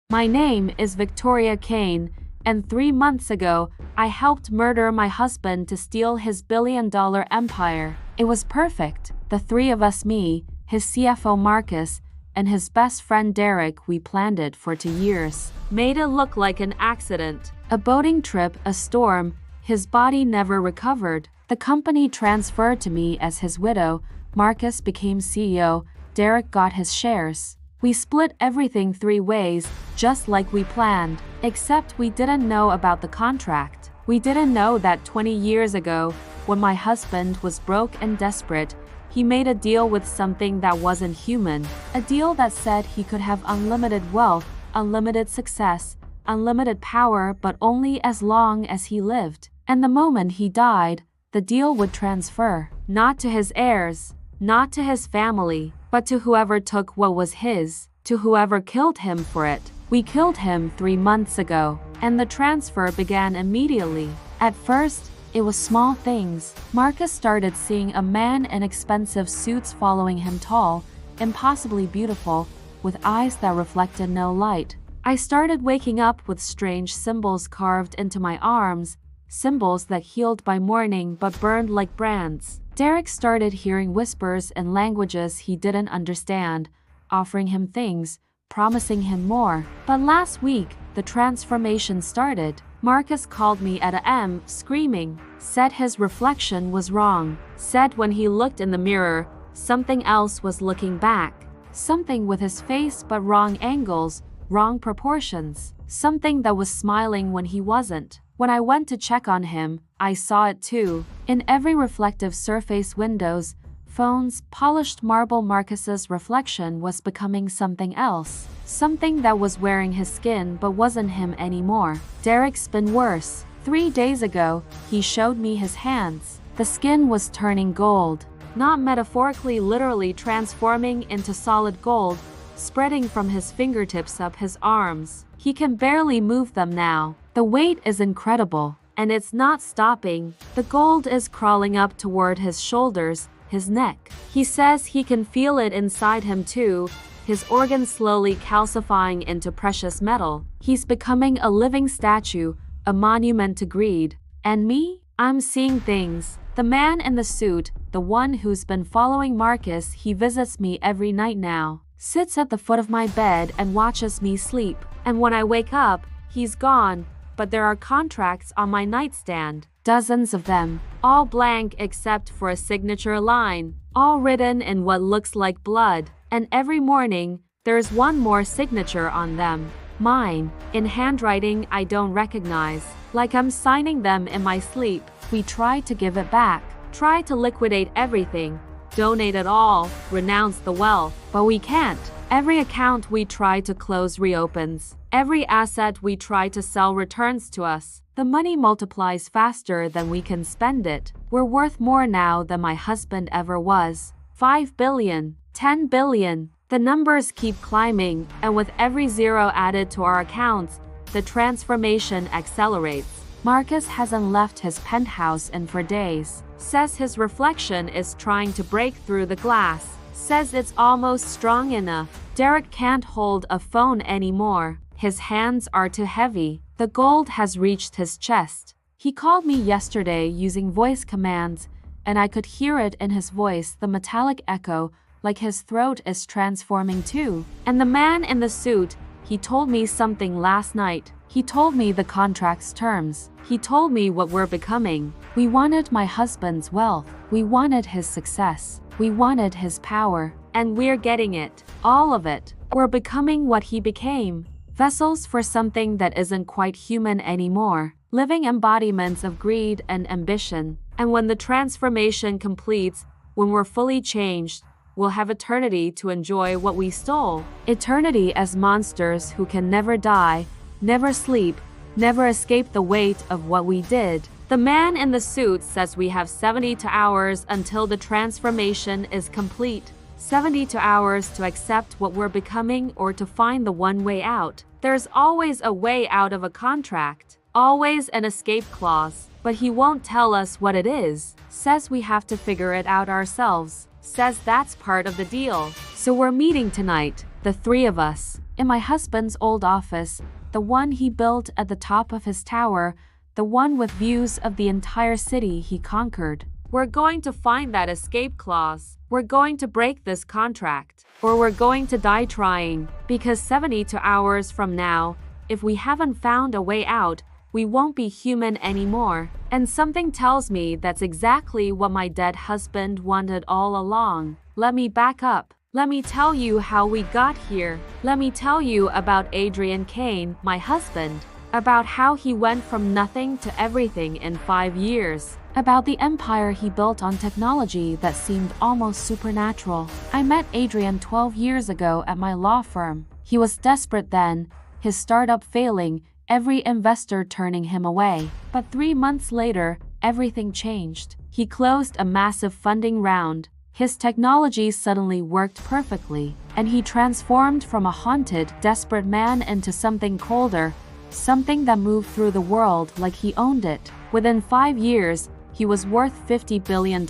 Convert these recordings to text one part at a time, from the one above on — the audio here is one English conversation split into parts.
My name is Victoria Kane, and 3 months ago, I helped murder my husband to steal his billion-dollar empire. It was perfect. The three of us, me, his CFO Marcus, and his best friend Derek, we planned it for 2 years. Made it look like an accident. A boating trip, a storm. His body never recovered. The company transferred to me as his widow. Marcus became CEO. Derek got his shares. We split everything 3 ways, just like we planned. Except we didn't know about the contract. We didn't know that 20 years ago, when my husband was broke and desperate, he made a deal with something that wasn't human. A deal that said he could have unlimited wealth, unlimited success, unlimited power, but only as long as he lived. And the moment he died, the deal would transfer, not to his heirs, not to his family, but to whoever took what was his, to whoever killed him for it. We killed him 3 months ago, and the transfer began immediately. At first, it was small things. Marcus started seeing a man in expensive suits following him, tall, impossibly beautiful, with eyes that reflected no light. I started waking up with strange symbols carved into my arms, symbols that healed by morning but burned like brands. Derek started hearing whispers in languages he didn't understand, offering him things, promising him more. But last week, the transformation started. Marcus called me at a.m., screaming, said his reflection was wrong, said when he looked in the mirror, something else was looking back, something with his face but wrong angles, wrong proportions, something that was smiling when he wasn't. When I went to check on him, I saw it too. In every reflective surface, windows, phones, polished marble, Marcus's reflection was becoming something else. Something that was wearing his skin but wasn't him anymore. Derek's been worse. 3 days ago, he showed me his hands. The skin was turning gold. Not metaphorically, literally transforming into solid gold, spreading from his fingertips up his arms. He can barely move them now. The weight is incredible, and it's not stopping. The gold is crawling up toward his shoulders, his neck. He says he can feel it inside him too, his organs slowly calcifying into precious metal. He's becoming a living statue, a monument to greed. And me? I'm seeing things. The man in the suit, the one who's been following Marcus, he visits me every night now, sits at the foot of my bed and watches me sleep. And when I wake up, he's gone. But there are contracts on my nightstand, dozens of them, all blank except for a signature line, all written in what looks like blood. And every morning, there's one more signature on them, mine, in handwriting I don't recognize, like I'm signing them in my sleep. We try to give it back, try to liquidate everything, donate it all, renounce the wealth, but we can't. Every account we try to close reopens. Every asset we try to sell returns to us. The money multiplies faster than we can spend it. We're worth more now than my husband ever was. 5 billion, 10 billion. The numbers keep climbing, and with every zero added to our accounts, the transformation accelerates. Marcus hasn't left his penthouse in for days. Says his reflection is trying to break through the glass. Says it's almost strong enough. Derek can't hold a phone anymore. His hands are too heavy. The gold has reached his chest. He called me yesterday using voice commands, and I could hear it in his voice, the metallic echo, like his throat is transforming too. And the man in the suit, he told me something last night. He told me the contract's terms. He told me what we're becoming. We wanted my husband's wealth. We wanted his success. We wanted his power. And we're getting it. All of it. We're becoming what he became. Vessels for something that isn't quite human anymore. Living embodiments of greed and ambition. And when the transformation completes, when we're fully changed, we'll have eternity to enjoy what we stole. Eternity as monsters who can never die, never sleep, never escape the weight of what we did. The man in the suit says we have 72 hours until the transformation is complete. 72 hours to accept what we're becoming or to find the one way out. There's always a way out of a contract, always an escape clause, but he won't tell us what it is. Says we have to figure it out ourselves. Says that's part of the deal. So we're meeting tonight, the 3 of us. In my husband's old office, the one he built at the top of his tower, the one with views of the entire city he conquered. We're going to find that escape clause. We're going to break this contract. Or we're going to die trying. Because 72 hours from now, if we haven't found a way out, we won't be human anymore. And something tells me that's exactly what my dead husband wanted all along. Let me back up. Let me tell you how we got here. Let me tell you about Adrian Kane, my husband. About how he went from nothing to everything in 5 years. About the empire he built on technology that seemed almost supernatural. I met Adrian 12 years ago at my law firm. He was desperate then, his startup failing, every investor turning him away. But 3 months later, everything changed. He closed a massive funding round. His technology suddenly worked perfectly, and he transformed from a haunted, desperate man into something colder, something that moved through the world like he owned it. Within 5 years, he was worth $50 billion,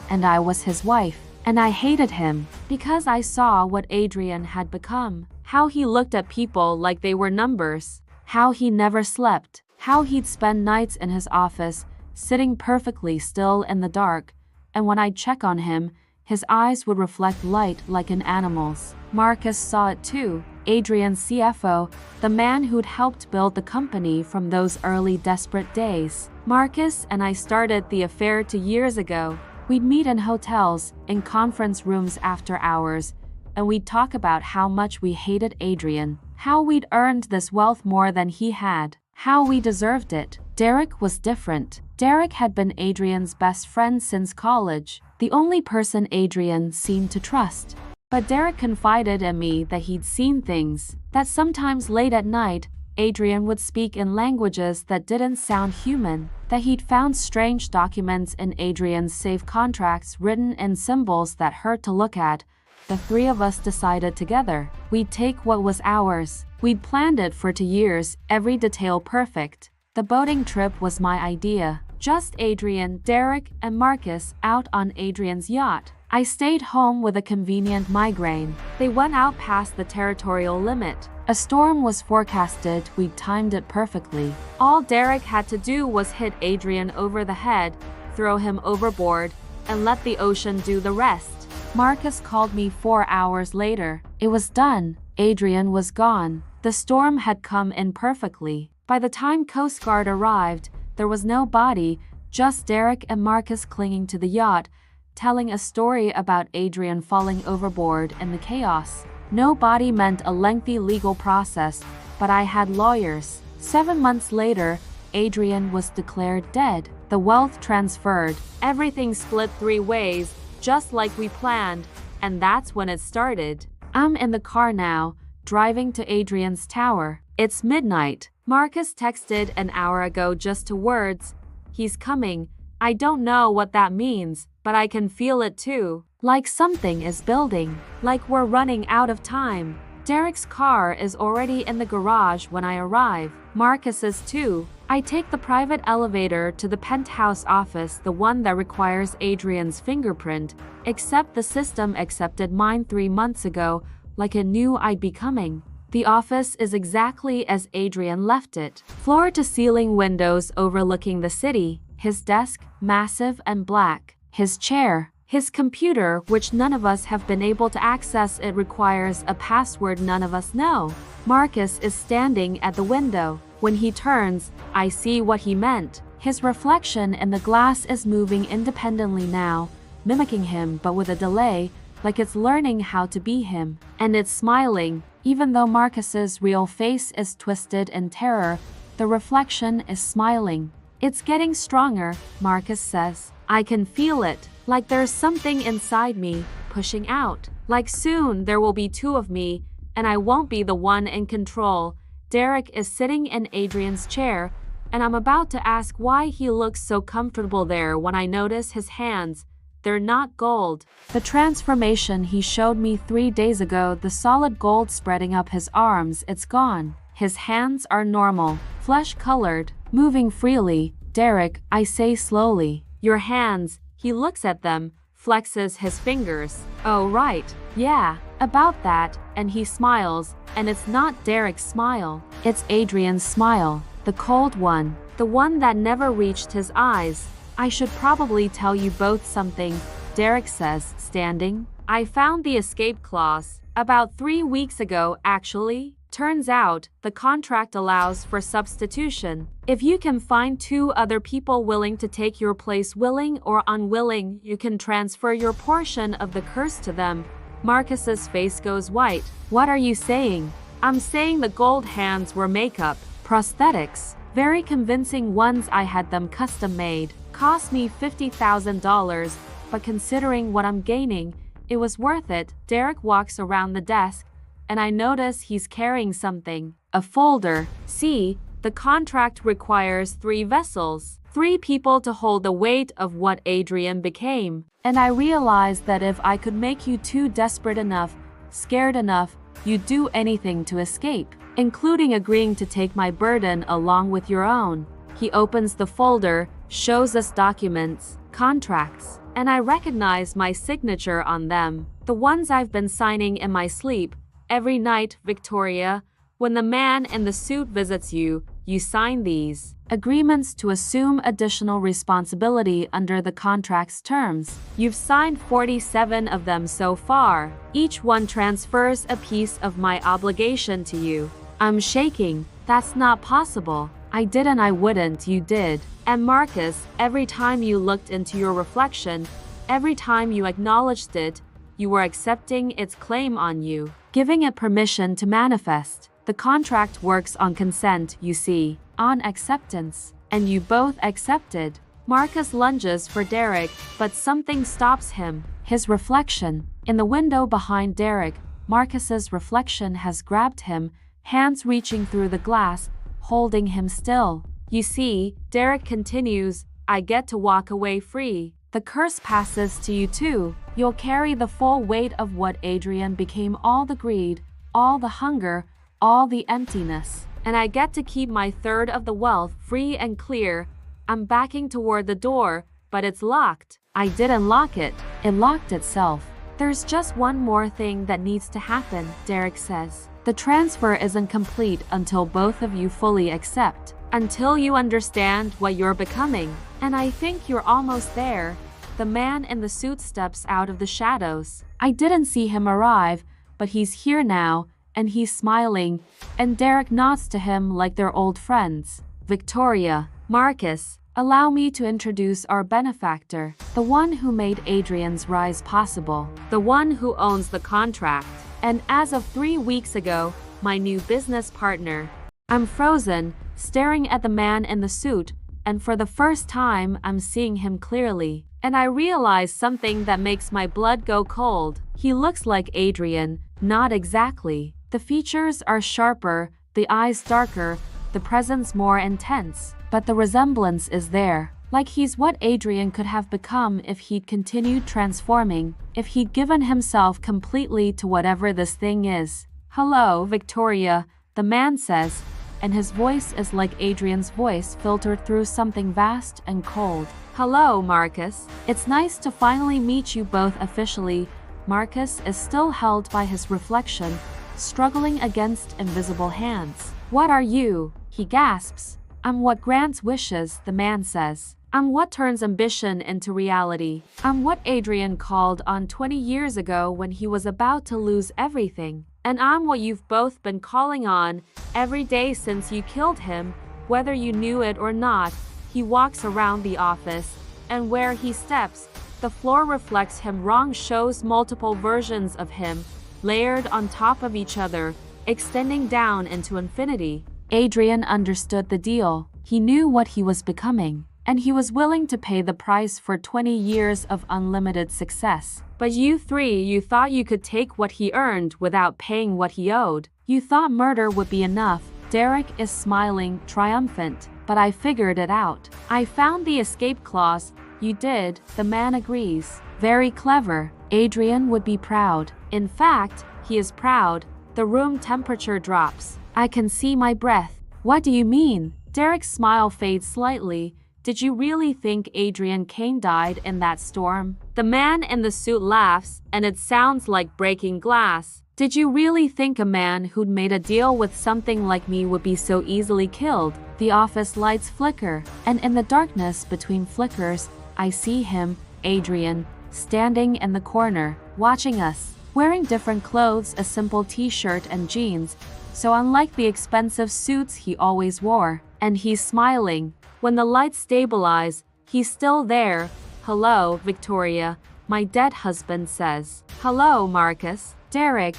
and I was his wife. And I hated him, because I saw what Adrian had become. How he looked at people like they were numbers. How he never slept. How he'd spend nights in his office, sitting perfectly still in the dark. And when I'd check on him, his eyes would reflect light like an animal's. Marcus saw it too. Adrian's CFO, the man who'd helped build the company from those early desperate days. Marcus and I started the affair 2 years ago. We'd meet in hotels, in conference rooms after hours, and we'd talk about how much we hated Adrian, how we'd earned this wealth more than he had, how we deserved it. Derek was different. Derek had been Adrian's best friend since college, the only person Adrian seemed to trust. But Derek confided in me that he'd seen things, that sometimes late at night, Adrian would speak in languages that didn't sound human, that he'd found strange documents in Adrian's safe contracts written in symbols that hurt to look at. The three of us decided together. We'd take what was ours. We'd planned it for 2 years, every detail perfect. The boating trip was my idea. Just Adrian, Derek, and Marcus out on Adrian's yacht. I stayed home with a convenient migraine. They went out past the territorial limit. A storm was forecasted, we'd timed it perfectly. All Derek had to do was hit Adrian over the head, throw him overboard, and let the ocean do the rest. Marcus called me 4 hours later. It was done. Adrian was gone. The storm had come in perfectly. By the time Coast Guard arrived, there was no body, just Derek and Marcus clinging to the yacht, telling a story about Adrian falling overboard in the chaos. No body meant a lengthy legal process, but I had lawyers. 7 months later, Adrian was declared dead. The wealth transferred. Everything split 3 ways, just like we planned, and that's when it started. I'm in the car now, driving to Adrian's tower. It's midnight. Marcus texted an hour ago just 2 words. He's coming. I don't know what that means, but I can feel it too. Like something is building. Like we're running out of time. Derek's car is already in the garage when I arrive. Marcus's too. I take the private elevator to the penthouse office, the one that requires Adrian's fingerprint, except the system accepted mine 3 months ago, like it knew I'd be coming. The office is exactly as Adrian left it. Floor-to-ceiling windows overlooking the city. His desk, massive and black. His chair. His computer, which none of us have been able to access. It requires a password none of us know. Marcus is standing at the window. When he turns, I see what he meant. His reflection in the glass is moving independently now, mimicking him but with a delay, like it's learning how to be him. And it's smiling. Even though Marcus's real face is twisted in terror, the reflection is smiling. It's getting stronger, Marcus says. I can feel it, like there's something inside me, pushing out. Like soon there will be 2 of me, and I won't be the one in control. Derek is sitting in Adrian's chair, and I'm about to ask why he looks so comfortable there when I notice his hands. They're not gold. The transformation he showed me 3 days ago, the solid gold spreading up his arms, it's gone. His hands are normal, flesh-colored, moving freely. Derek, I say slowly. Your hands. He looks at them, flexes his fingers. Oh right, yeah, about that, and he smiles, and it's not Derek's smile. It's Adrian's smile, the cold one, the one that never reached his eyes. I should probably tell you both something, Derek says, standing. I found the escape clause about 3 weeks ago, actually. Turns out, the contract allows for substitution. If you can find 2 other people willing to take your place, willing or unwilling, you can transfer your portion of the curse to them. Marcus's face goes white. What are you saying? I'm saying the gold hands were makeup, prosthetics, very convincing ones. I had them custom made. Cost me $50,000, but considering what I'm gaining, it was worth it. Derek walks around the desk, and I notice he's carrying something. A folder. See, the contract requires 3 vessels, 3 people to hold the weight of what Adrian became. And I realized that if I could make you 2 desperate enough, scared enough, you'd do anything to escape, including agreeing to take my burden along with your own. He opens the folder, shows us documents, contracts, and I recognize my signature on them. The ones I've been signing in my sleep. Every night, Victoria, when the man in the suit visits you, you sign these agreements to assume additional responsibility under the contract's terms. You've signed 47 of them so far. Each one transfers a piece of my obligation to you. I'm shaking. That's not possible. I didn't. I wouldn't. You did. And Marcus, every time you looked into your reflection, every time you acknowledged it, you were accepting its claim on you, giving it permission to manifest. The contract works on consent, you see, on acceptance. And you both accepted. Marcus lunges for Derek, but something stops him. His reflection. In the window behind Derek, Marcus's reflection has grabbed him, hands reaching through the glass, holding him still. You see, Derek continues, I get to walk away free. The curse passes to you too. You'll carry the full weight of what Adrian became, all the greed, all the hunger, all the emptiness. And I get to keep my third of the wealth free and clear. I'm backing toward the door, but it's locked. I didn't lock it. It locked itself. There's just one more thing that needs to happen, Derek says. The transfer isn't complete until both of you fully accept, until you understand what you're becoming. And I think you're almost there. The man in the suit steps out of the shadows. I didn't see him arrive, but he's here now, and he's smiling, and Derek nods to him like they're old friends. Victoria, Marcus, allow me to introduce our benefactor, the one who made Adrian's rise possible, the one who owns the contract, and as of 3 weeks ago, my new business partner. I'm frozen, staring at the man in the suit, and for the first time, I'm seeing him clearly. And I realize something that makes my blood go cold. He looks like Adrian, not exactly. The features are sharper, the eyes darker, the presence more intense. But the resemblance is there. Like he's what Adrian could have become if he'd continued transforming, if he'd given himself completely to whatever this thing is. Hello, Victoria, the man says, and his voice is like Adrian's voice filtered through something vast and cold. Hello, Marcus. It's nice to finally meet you both officially. Marcus is still held by his reflection, struggling against invisible hands. What are you? He gasps. I'm what grants wishes, the man says. I'm what turns ambition into reality. I'm what Adrian called on 20 years ago when he was about to lose everything. And I'm what you've both been calling on every day since you killed him, whether you knew it or not. He walks around the office, and where he steps, the floor reflects him. Wrong shows multiple versions of him, layered on top of each other, extending down into infinity. Adrian understood the deal. He knew what he was becoming, and he was willing to pay the price for 20 years of unlimited success. But you three, you thought you could take what he earned without paying what he owed. You thought murder would be enough. Derek is smiling, triumphant. But I figured it out. I found the escape clause. You did, the man agrees. Very clever. Adrian would be proud. In fact, he is proud. The room temperature drops. I can see my breath. What do you mean? Derek's smile fades slightly. Did you really think Adrian Kane died in that storm? The man in the suit laughs, and it sounds like breaking glass. Did you really think a man who'd made a deal with something like me would be so easily killed? The office lights flicker, and in the darkness between flickers, I see him, Adrian, standing in the corner, watching us, wearing different clothes, a simple t-shirt and jeans, so unlike the expensive suits he always wore. And he's smiling. When the lights stabilize, he's still there. Hello, Victoria, my dead husband says. Hello, Marcus. Derek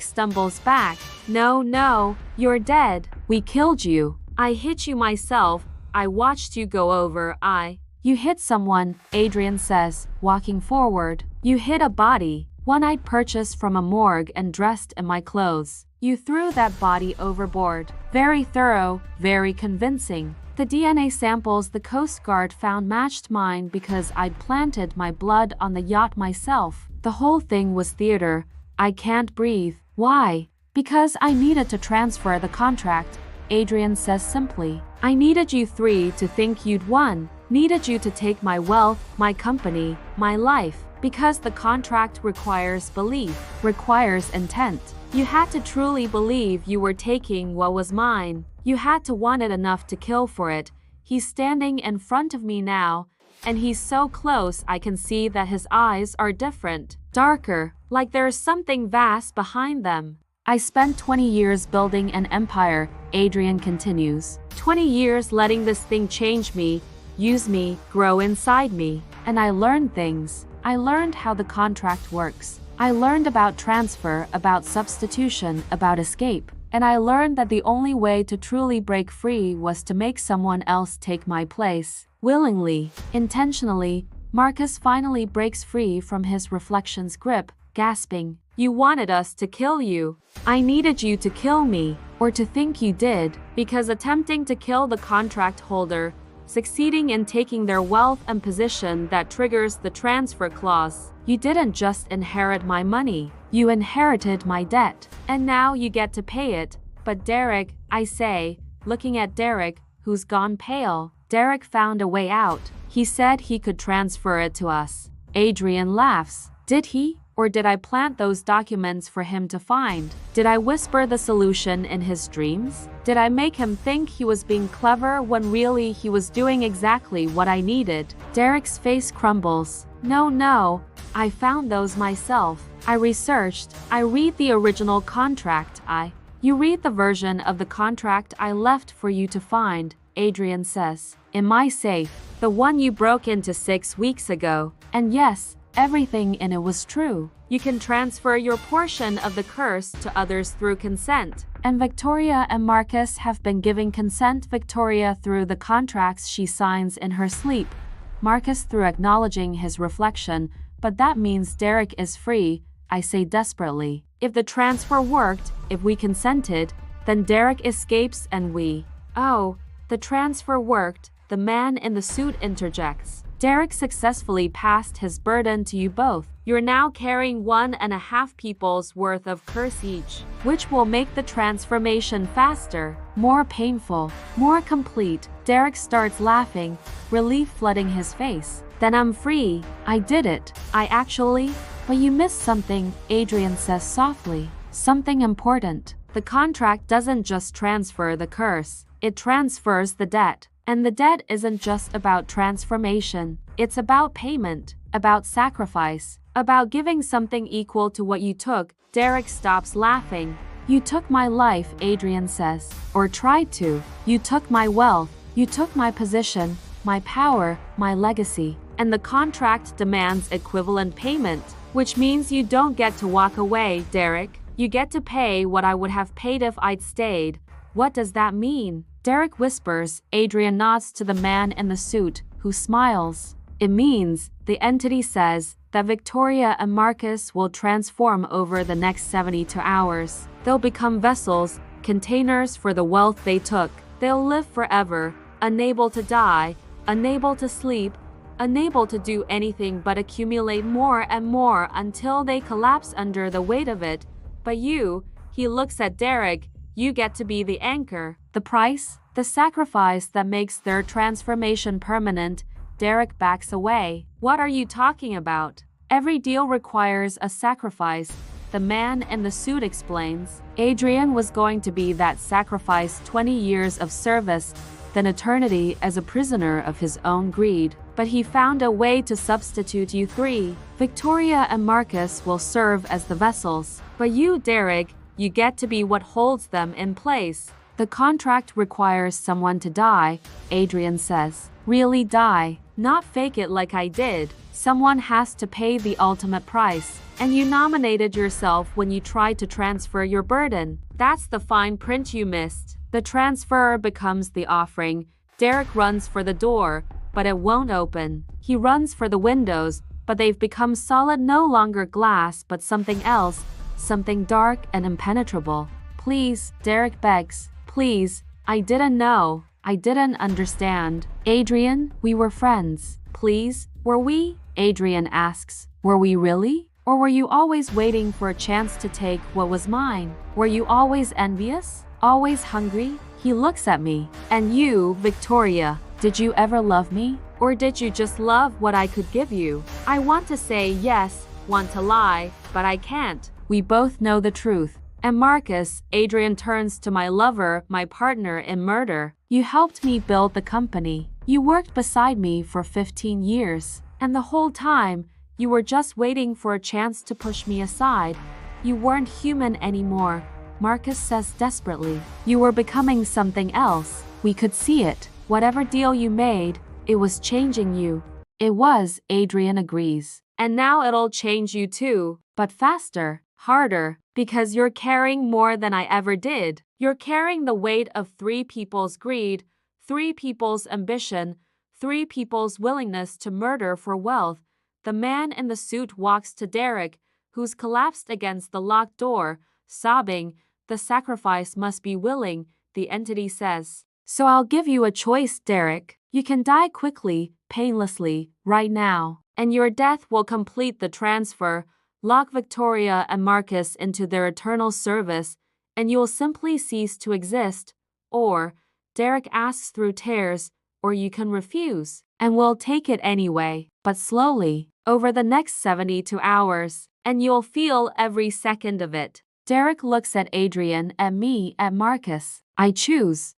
stumbles back. No, you're dead. We killed you. I hit you myself. I watched you go over. You hit someone, Adrian says, walking forward. You hit a body, one I'd purchased from a morgue and dressed in my clothes. You threw that body overboard. Very thorough, very convincing. The DNA samples the Coast Guard found matched mine because I'd planted my blood on the yacht myself. The whole thing was theater. I can't breathe. Why? Because I needed to transfer the contract, Adrian says simply. I needed you three to think you'd won. Needed you to take my wealth, my company, my life. Because the contract requires belief, requires intent. You had to truly believe you were taking what was mine. You had to want it enough to kill for it. He's standing in front of me now, and he's so close I can see that his eyes are different, darker, like there's something vast behind them. I spent 20 years building an empire, Adrian continues. 20 years letting this thing change me, use me, grow inside me. And I learned things. I learned how the contract works. I learned about transfer, about substitution, about escape. And I learned that the only way to truly break free was to make someone else take my place. Willingly, intentionally, Marcus finally breaks free from his reflection's grip, gasping. You wanted us to kill you. I needed you to kill me, or to think you did, because attempting to kill the contract holder, succeeding in taking their wealth and position that triggers the transfer clause. You didn't just inherit my money, you inherited my debt, and now you get to pay it. But Derek, I say, looking at Derek, who's gone pale. Derek found a way out. He said he could transfer it to us. Adrian laughs. Did he? Or did I plant those documents for him to find? Did I whisper the solution in his dreams? Did I make him think he was being clever when really he was doing exactly what I needed? Derek's face crumbles. No, I found those myself. I researched. I read the original contract. You read the version of the contract I left for you to find, Adrian says. In my safe, the one you broke into 6 weeks ago. And yes, everything in it was true. You can transfer your portion of the curse to others through consent. And Victoria and Marcus have been giving consent. Victoria through the contracts she signs in her sleep. Marcus through acknowledging his reflection, but that means Derek is free, I say desperately. If the transfer worked, if we consented, then Derek escapes and we... Oh, the transfer worked, the man in the suit interjects. Derek successfully passed his burden to you both. You're now carrying 1.5 people's worth of curse each, which will make the transformation faster, more painful, more complete. Derek starts laughing, relief flooding his face. Then I'm free. I did it. But you missed something, Adrian says softly. Something important. The contract doesn't just transfer the curse, it transfers the debt. And the debt isn't just about transformation. It's about payment, about sacrifice, about giving something equal to what you took. Derek stops laughing. You took my life, Adrian says. Or tried to. You took my wealth. You took my position, my power, my legacy. And the contract demands equivalent payment, which means you don't get to walk away, Derek. You get to pay what I would have paid if I'd stayed. What does that mean? Derek whispers. Adrian nods to the man in the suit, who smiles. It means, the entity says, that Victoria and Marcus will transform over the next 72 hours. They'll become vessels, containers for the wealth they took. They'll live forever, unable to die, unable to sleep, unable to do anything but accumulate more and more until they collapse under the weight of it. But you, he looks at Derek, you get to be the anchor. The price? The sacrifice that makes their transformation permanent. Derek backs away. What are you talking about? Every deal requires a sacrifice, the man in the suit explains. Adrian was going to be that sacrifice, 20 years of service, then eternity as a prisoner of his own greed. But he found a way to substitute you three. Victoria and Marcus will serve as the vessels. But you, Derek, you get to be what holds them in place. The contract requires someone to die, Adrian says. Really die, not fake it like I did. Someone has to pay the ultimate price. And you nominated yourself when you tried to transfer your burden. That's the fine print you missed. The transfer becomes the offering. Derek runs for the door, but it won't open. He runs for the windows, but they've become solid, no longer glass, but something else, something dark and impenetrable. Please, Derek begs. Please, I didn't know. I didn't understand. Adrian, we were friends. Please, were we? Adrian asks. Were we really? Or were you always waiting for a chance to take what was mine? Were you always envious? Always hungry? He looks at me. And you, Victoria, did you ever love me? Or did you just love what I could give you? I want to say yes, want to lie, but I can't. We both know the truth. And Marcus, Adrian turns to my lover, my partner in murder. You helped me build the company. You worked beside me for 15 years. And the whole time, you were just waiting for a chance to push me aside. You weren't human anymore, Marcus says desperately. You were becoming something else. We could see it. Whatever deal you made, it was changing you. It was, Adrian agrees. And now it'll change you too, but faster, harder, because you're carrying more than I ever did. You're carrying the weight of 3 people's greed, 3 people's ambition, 3 people's willingness to murder for wealth. The man in the suit walks to Derek, who's collapsed against the locked door, sobbing. The sacrifice must be willing, the entity says. So I'll give you a choice, Derek. You can die quickly, painlessly, right now. And your death will complete the transfer, lock Victoria and Marcus into their eternal service, and you'll simply cease to exist. Or, Derek asks through tears, or you can refuse, and we'll take it anyway, but slowly, over the next 72 hours, and you'll feel every second of it. Derek looks at Adrian, at me, at Marcus. I choose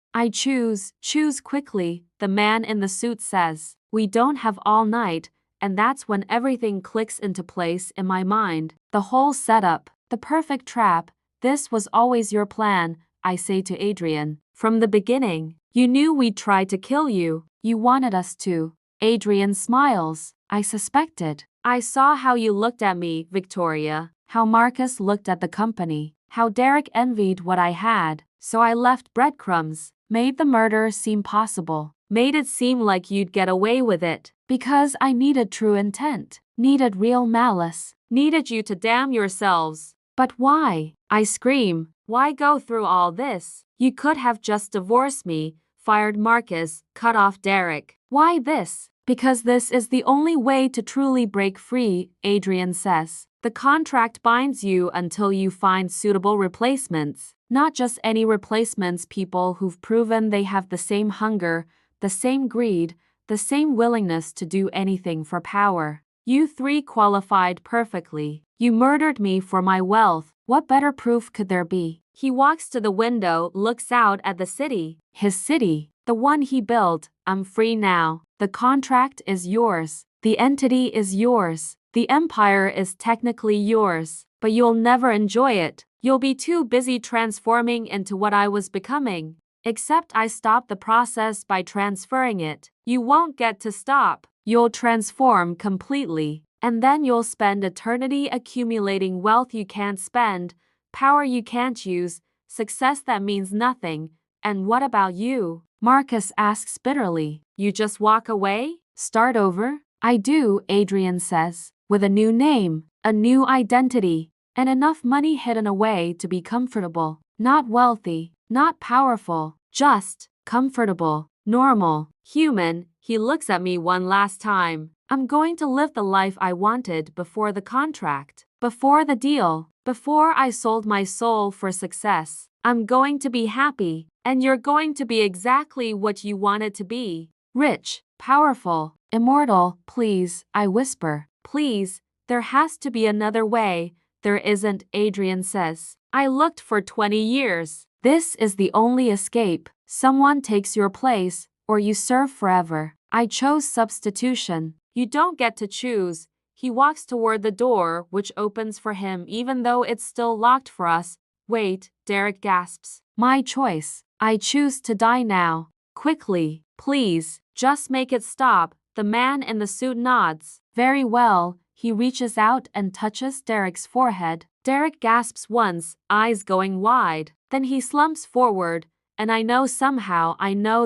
quickly, the man in the suit says. We don't have all night, and that's when everything clicks into place in my mind. The whole setup, the perfect trap. This was always your plan, I say to Adrian. From the beginning, you knew we'd try to kill you. You wanted us to. Adrian smiles. I suspected. I saw how you looked at me, Victoria. How Marcus looked at the company. How Derek envied what I had. So I left breadcrumbs. Made the murder seem possible. Made it seem like you'd get away with it. Because I needed true intent. Needed real malice. Needed you to damn yourselves. But why? I scream. Why go through all this? You could have just divorced me, fired Marcus, cut off Derek. Why this? Because this is the only way to truly break free, Adrian says. The contract binds you until you find suitable replacements. Not just any replacements, people who've proven they have the same hunger, the same greed, the same willingness to do anything for power. You 3 qualified perfectly. You murdered me for my wealth. What better proof could there be? He walks to the window, looks out at the city. His city. The one he built. I'm free now. The contract is yours. The entity is yours. The empire is technically yours. But you'll never enjoy it. You'll be too busy transforming into what I was becoming. Except I stopped the process by transferring it. You won't get to stop. You'll transform completely. And then you'll spend eternity accumulating wealth you can't spend, power you can't use, success that means nothing. And what about you? Marcus asks bitterly. You just walk away? Start over? I do, Adrian says. With a new name, a new identity, and enough money hidden away to be comfortable. Not wealthy, not powerful, just comfortable, normal, human. He looks at me one last time. I'm going to live the life I wanted before the contract, before the deal, before I sold my soul for success. I'm going to be happy, And you're going to be exactly what you wanted to be. Rich, powerful, immortal, please, I whisper. Please, there has to be another way. There isn't, Adrian says. I looked for 20 years. This is the only escape. Someone takes your place, or you serve forever. I chose substitution. You don't get to choose. He walks toward the door, which opens for him even though it's still locked for us. Wait, Derek gasps. My choice. I choose to die now. Quickly, please, just make it stop. The man in the suit nods. Very well. He reaches out and touches Derek's forehead. Derek gasps once, eyes going wide. Then he slumps forward, and I know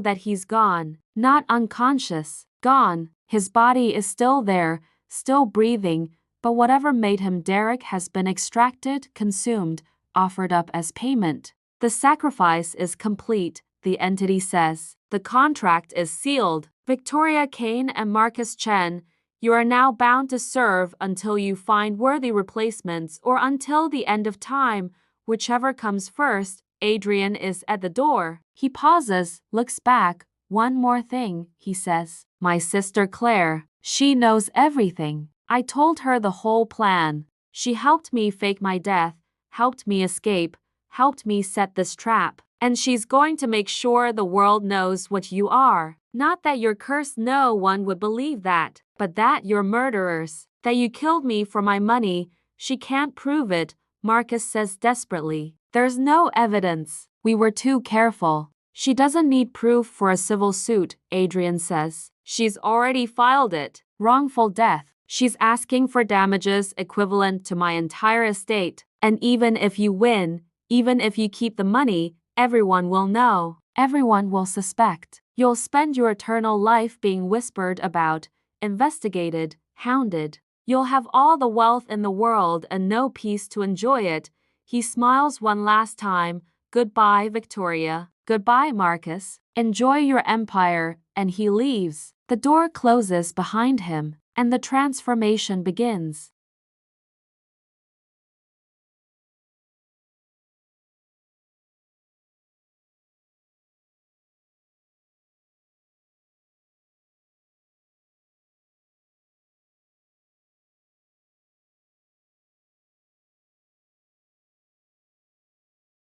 that he's gone. Not unconscious. Gone. His body is still there, still breathing, but whatever made him Derek has been extracted, consumed, offered up as payment. The sacrifice is complete, the entity says. The contract is sealed. Victoria Kane and Marcus Chen, you are now bound to serve until you find worthy replacements or until the end of time, whichever comes first. Adrian is at the door. He pauses, looks back. One more thing, he says. My sister Claire. She knows everything. I told her the whole plan. She helped me fake my death, helped me escape, helped me set this trap. And she's going to make sure the world knows what you are. Not that you're cursed, no one would believe that, but that you're murderers, that you killed me for my money. She can't prove it, Marcus says desperately. There's no evidence. We were too careful. She doesn't need proof for a civil suit, Adrian says. She's already filed it. Wrongful death. She's asking for damages equivalent to my entire estate. And even if you win, even if you keep the money, everyone will know. Everyone will suspect. You'll spend your eternal life being whispered about, investigated, hounded. You'll have all the wealth in the world and no peace to enjoy it. He smiles one last time. Goodbye, Victoria. Goodbye, Marcus. Enjoy your empire, and he leaves. The door closes behind him, and the transformation begins.